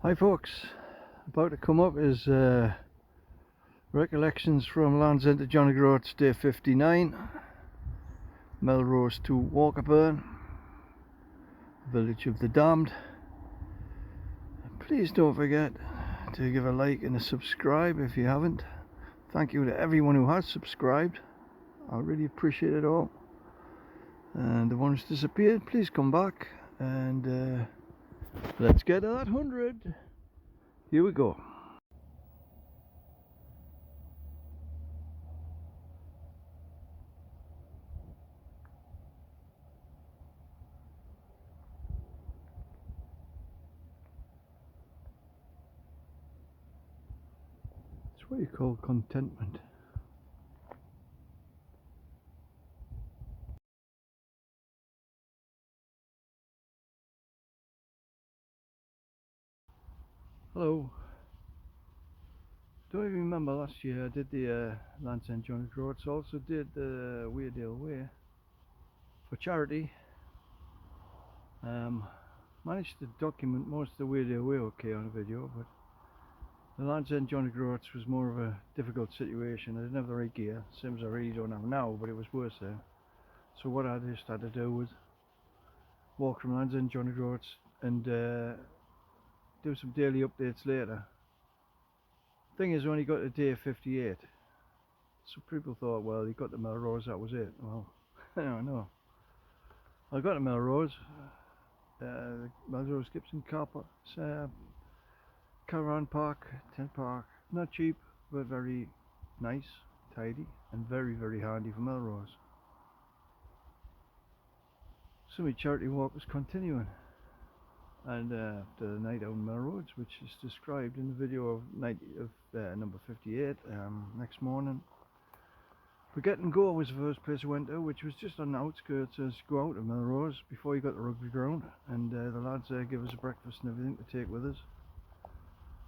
Hi folks, about to come up is recollections from Land's End to John O'Groats day 59, Melrose to Walkerburn, village of the damned. Please don't forget to give a like and a subscribe if you haven't. Thank you to everyone who has subscribed, I really appreciate it all. And the ones disappeared, please come back and let's get to that 100. Here we go. It's what you call contentment. Hello. Don't even remember last year I did the Land's End John O'Groats. Also did the Weardale Way for charity. Managed to document most of the Weardale Way okay on a video, but the Land's End John O'Groats was more of a difficult situation. I didn't have the right gear, same as I really don't have now, but it was worse there. So what I just had to do was walk from Land's End John O'Groats and do some daily updates later. Thing is, I only got to day 58, so people thought, well, you got to Melrose, that was it. Well, I don't know. I got to Melrose, Melrose Gibson caravan park, tent park, not cheap, but very nice, tidy, and very, very handy for Melrose. So my charity walk was continuing, and after the night out in Melrose, which is described in the video of number 58, next morning, Forget and Go was the first place I went to, which was just on the outskirts as you go out of Melrose before you got the rugby ground, and the lads there gave us a breakfast and everything to take with us,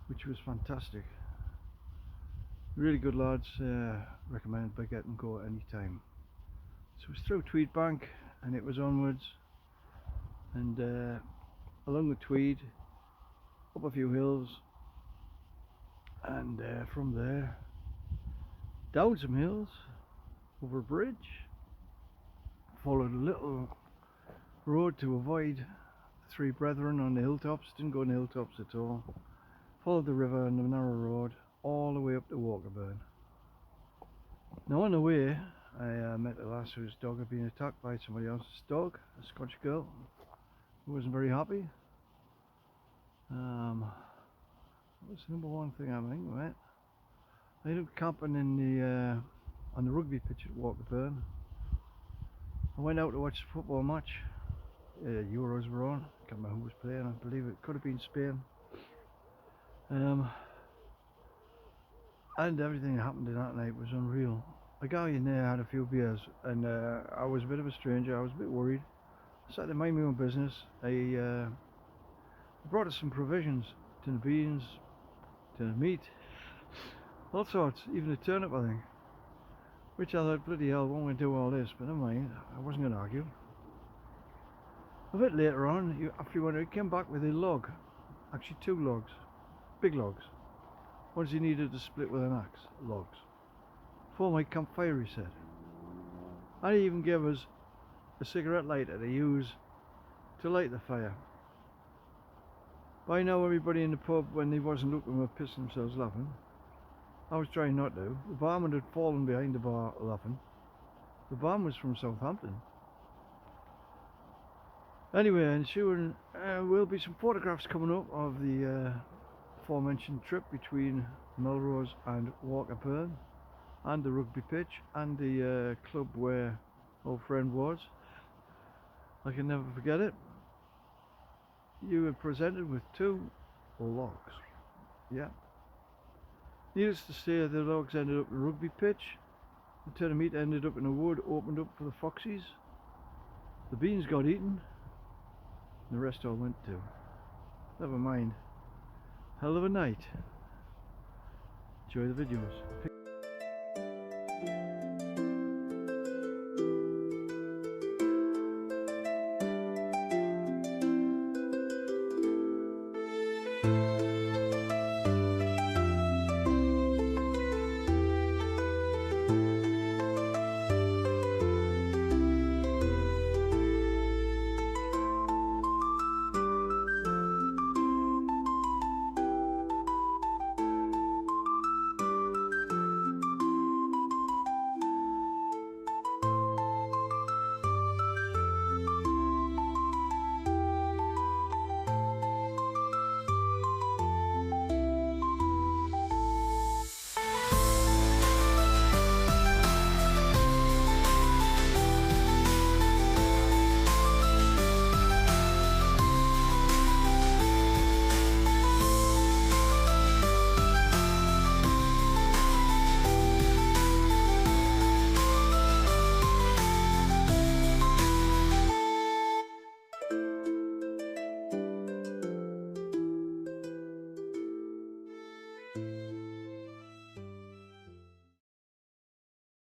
which was fantastic. Really good lads, recommended Forget and Go at any time. So it was through Tweed Bank and it was onwards, and along the Tweed, up a few hills, and from there down some hills, over a bridge, followed a little road to avoid the Three Brethren on the hilltops. Didn't go on the hilltops at all. Followed the river and the narrow road all the way up to Walkerburn. Now on the way I met a lass whose dog had been attacked by somebody else's dog, a Scotch girl, who wasn't very happy. That was the number one thing I think, right? I ended up camping in the on the rugby pitch at Walkerburn. I went out to watch the football match. Euros were on. I can't remember who was playing. I believe it could have been Spain. And everything that happened in that night was unreal. A guy in there had a few beers, and I was a bit of a stranger. I was a bit worried. I sat there minding my own business. I brought us some provisions, tin of beans, tin of meat, all sorts, even a turnip I think. Which I thought, bloody hell, what am I going to do all this? But never mind, I wasn't going to argue. A bit later on, after he went out, he came back with a log. Actually 2 logs, big logs. Ones he needed to split with an axe, logs. For my campfire, he said. And he even gave us a cigarette lighter to use to light the fire. By now everybody in the pub, when he wasn't looking, were pissing themselves laughing. I was trying not to. The barman had fallen behind the bar laughing. The barman was from Southampton. Anyway, ensuing will be some photographs coming up of the aforementioned trip between Melrose and Walkerburn, and the rugby pitch, and the club where old friend was. I can never forget it. You were presented with 2 logs. Yeah. Needless to say, the logs ended up in a rugby pitch. The tin of meat ended up in a wood opened up for the foxes. The beans got eaten. The rest all went too. Never mind. Hell of a night. Enjoy the videos.